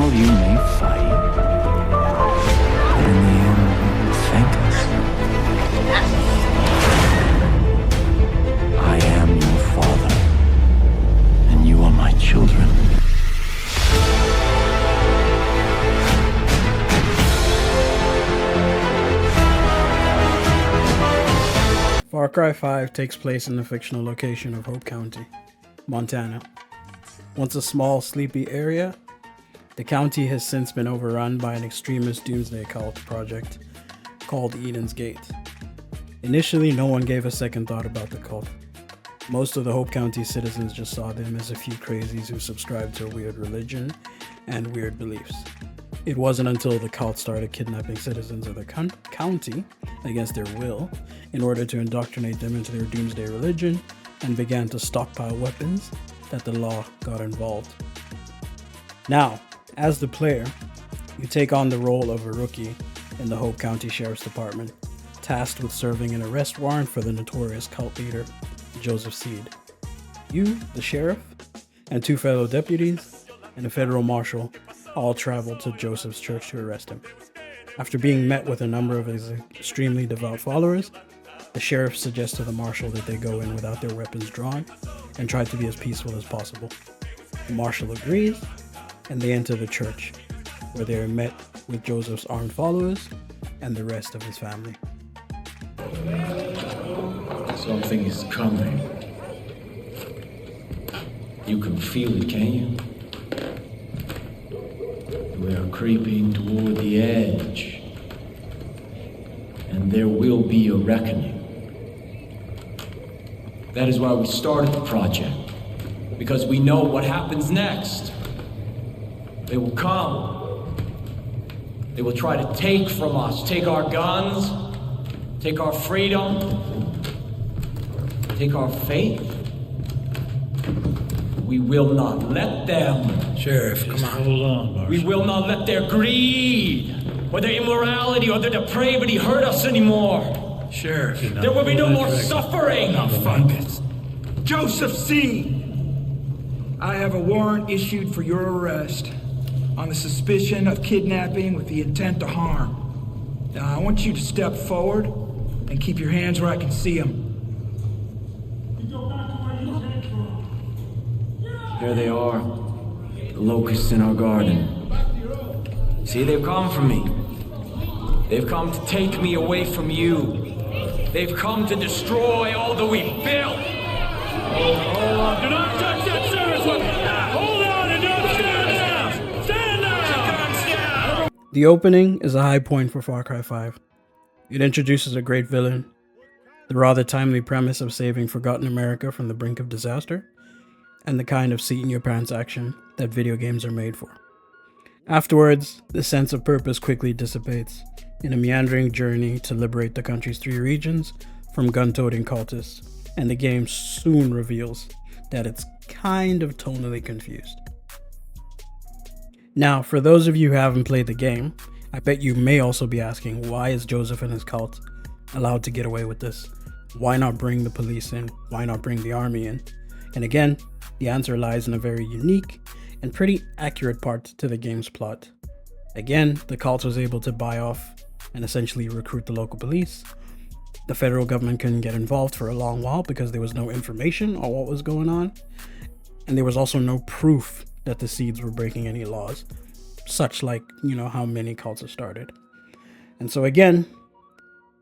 Some of you may fight, but in the end, thank us. I am your father, and you are my children. Far Cry 5 takes place in the fictional location of Hope County, Montana. Once a small, sleepy area, the county has since been overrun by an extremist doomsday cult project called Eden's Gate. Initially, no one gave a second thought about the cult. Most of the Hope County citizens just saw them as a few crazies who subscribed to a weird religion and weird beliefs. It wasn't until the cult started kidnapping citizens of the county against their will in order to indoctrinate them into their doomsday religion and began to stockpile weapons that the law got involved. Now, as the player, you take on the role of a rookie in the Hope County Sheriff's Department, tasked with serving an arrest warrant for the notorious cult leader, Joseph Seed. You, the sheriff, and 2 fellow deputies, and a federal marshal all traveled to Joseph's church to arrest him. After being met with a number of his extremely devout followers, the sheriff suggests to the marshal that they go in without their weapons drawn and try to be as peaceful as possible. The marshal agrees, and they enter the church, where they are met with Joseph's armed followers and the rest of his family. Something is coming. You can feel it, can you? We are creeping toward the edge, and there will be a reckoning. That is why we started the project, because we know what happens next. They will come. They will try to take from us, take our guns, take our freedom, take our faith. We will not let them. Sheriff, come on. Hold on, Marshal. We will not let their greed, or their immorality, or their depravity hurt us anymore. Sheriff, There will be no more suffering. Now, focus. Joseph C. I have a warrant issued for your arrest on the suspicion of kidnapping with the intent to harm. Now, I want you to step forward and keep your hands where I can see them. There they are, the locusts in our garden. See, they've come for me. They've come to take me away from you. They've come to destroy all that we built. Hold on. Do not touch that service weapon. Hold on and don't stand down. Stand down. The opening is a high point for Far Cry 5. It introduces a great villain, the rather timely premise of saving forgotten America from the brink of disaster, and the kind of seat-in-your-pants action that video games are made for. Afterwards, the sense of purpose quickly dissipates in a meandering journey to liberate the country's 3 regions from gun-toting cultists, and the game soon reveals that it's kind of tonally confused. Now, for those of you who haven't played the game, I bet you may also be asking, why is Joseph and his cult allowed to get away with this? Why not bring the police in? Why not bring the army in? And again, the answer lies in a very unique and pretty accurate part to the game's plot. Again, the cult was able to buy off and essentially recruit the local police. The federal government couldn't get involved for a long while because there was no information on what was going on. And there was also no proof that the Seeds were breaking any laws, such like, how many cults have started. And so again,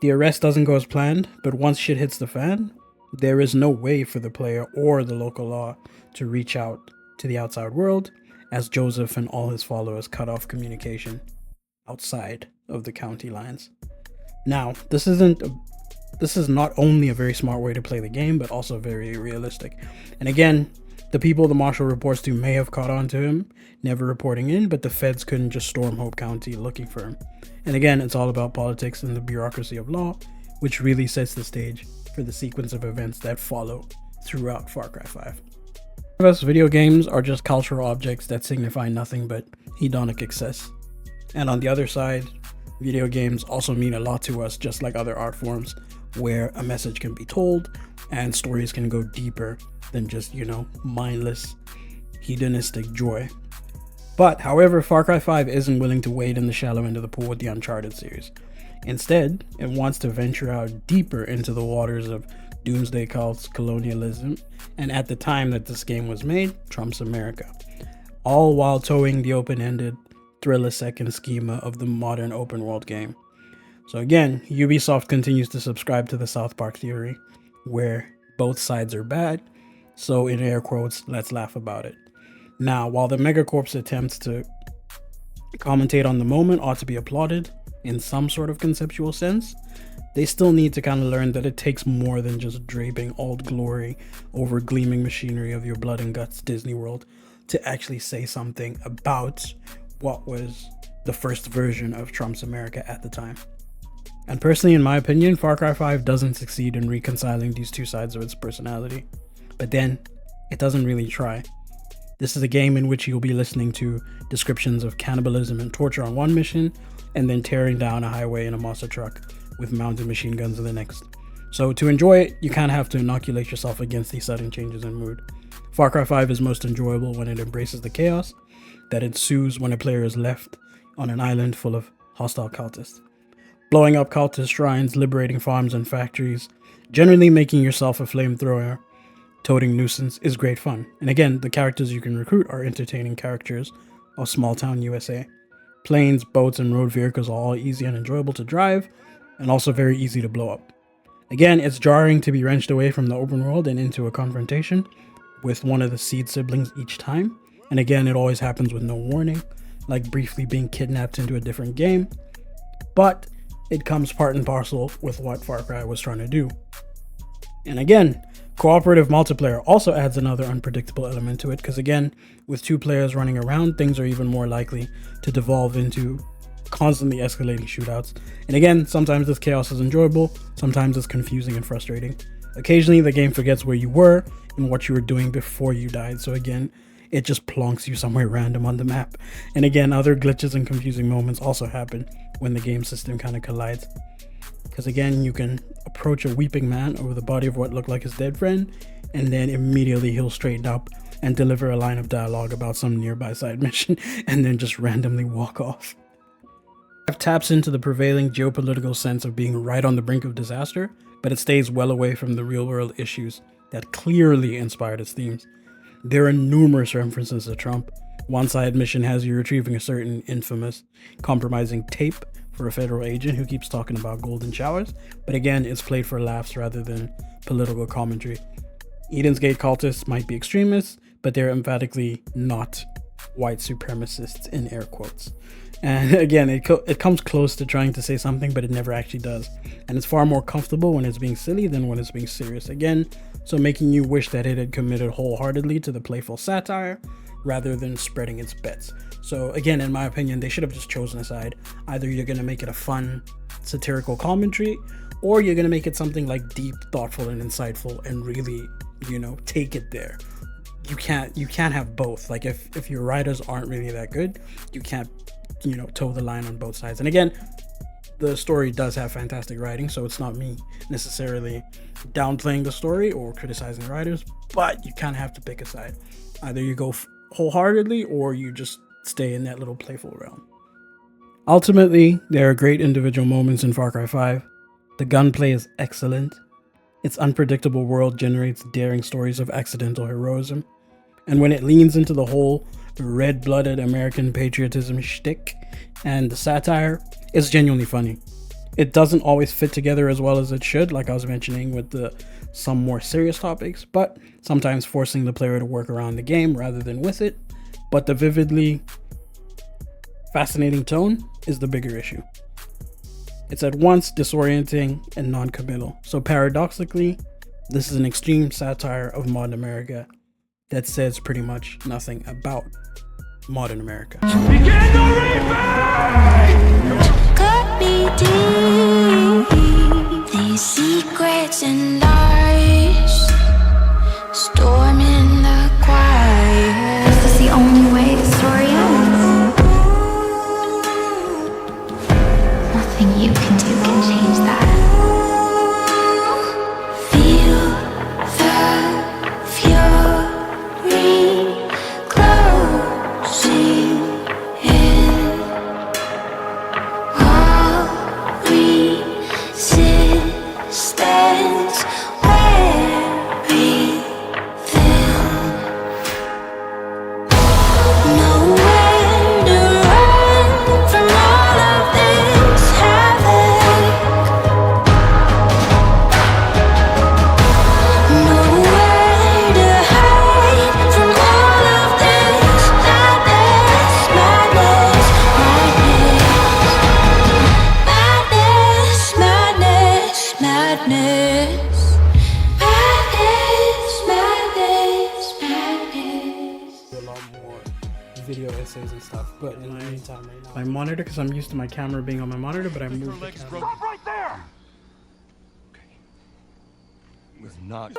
the arrest doesn't go as planned, but once shit hits the fan, there is no way for the player or the local law to reach out to the outside world, as Joseph and all his followers cut off communication outside of the county lines. Now, this is not only a very smart way to play the game, but also very realistic. And again, the people the marshal reports to may have caught on to him, never reporting in, but the feds couldn't just storm Hope County looking for him. And again, it's all about politics and the bureaucracy of law, which really sets the stage for the sequence of events that follow throughout Far Cry 5. For us, video games are just cultural objects that signify nothing but hedonic excess. And on the other side, video games also mean a lot to us, just like other art forms, where a message can be told and stories can go deeper than just, mindless, hedonistic joy. But, however, Far Cry 5 isn't willing to wade in the shallow end of the pool with the Uncharted series. Instead, it wants to venture out deeper into the waters of doomsday cults, colonialism, and at the time that this game was made, Trump's America. All while towing the open-ended, thriller-second schema of the modern open-world game. So again, Ubisoft continues to subscribe to the South Park theory, where both sides are bad, so in air quotes, let's laugh about it. Now, while the Megacorp's attempts to commentate on the moment ought to be applauded in some sort of conceptual sense, they still need to kind of learn that it takes more than just draping old glory over gleaming machinery of your blood and guts Disney World to actually say something about what was the first version of Trump's America at the time. And personally, in my opinion, Far Cry 5 doesn't succeed in reconciling these two sides of its personality. But then, it doesn't really try. This is a game in which you'll be listening to descriptions of cannibalism and torture on one mission, and then tearing down a highway in a monster truck with mounted machine guns in the next. So to enjoy it, you kind of have to inoculate yourself against these sudden changes in mood. Far Cry 5 is most enjoyable when it embraces the chaos that ensues when a player is left on an island full of hostile cultists. Blowing up cultist shrines, liberating farms and factories, generally making yourself a flamethrower toting nuisance is great fun. And again, the characters you can recruit are entertaining characters of small town USA. Planes, boats, and road vehicles are all easy and enjoyable to drive, and also very easy to blow up. Again, it's jarring to be wrenched away from the open world and into a confrontation with one of the seed siblings each time. And again, it always happens with no warning, like briefly being kidnapped into a different game. But it comes part and parcel with what Far Cry was trying to do. And again, cooperative multiplayer also adds another unpredictable element to it, because again, with two players running around, things are even more likely to devolve into constantly escalating shootouts. And again, sometimes this chaos is enjoyable, sometimes it's confusing and frustrating. Occasionally, the game forgets where you were and what you were doing before you died, so again, it just plonks you somewhere random on the map. And again, other glitches and confusing moments also happen when the game system kind of collides. Because again, you can approach a weeping man over the body of what looked like his dead friend, and then immediately he'll straighten up and deliver a line of dialogue about some nearby side mission, and then just randomly walk off. It taps into the prevailing geopolitical sense of being right on the brink of disaster, but it stays well away from the real-world issues that clearly inspired its themes. There are numerous references to Trump. One side mission has you retrieving a certain infamous, compromising tape for a federal agent who keeps talking about golden showers, but again, it's played for laughs rather than political commentary. Eden's Gate cultists might be extremists, but they're emphatically not white supremacists in air quotes. And again, it comes close to trying to say something, but it never actually does. And it's far more comfortable when it's being silly than when it's being serious. Again, so making you wish that it had committed wholeheartedly to the playful satire rather than spreading its bets. So again, in my opinion, they should have just chosen a side. Either you're going to make it a fun, satirical commentary, or you're going to make it something like deep, thoughtful, and insightful and really, take it there. You can't have both. Like if your writers aren't really that good, you can't toe the line on both sides. And again, the story does have fantastic writing, so it's not me necessarily downplaying the story or criticizing the writers, but you kind of have to pick a side. Either you go wholeheartedly or you just stay in that little playful realm. Ultimately, there are great individual moments in Far Cry 5. The gunplay is excellent. Its unpredictable world generates daring stories of accidental heroism. And when it leans into the whole red-blooded American patriotism shtick and the satire, it's genuinely funny. It doesn't always fit together as well as it should, like I was mentioning with some more serious topics, but sometimes forcing the player to work around the game rather than with it. But the vividly fascinating tone is the bigger issue. It's at once disorienting and non-committal. So paradoxically, this is an extreme satire of modern America that says pretty much nothing about modern America. Begin the reaping! Cut me deep, these secrets and lies, storming the quiet. This is the only way the story ends. Nothing you can do can change that. Feel the fury closing PSAs and stuff. But in the meantime, right now, my monitor, because I'm used to my camera being on my monitor, but I moved the camera. Stop right there! Okay. Was not.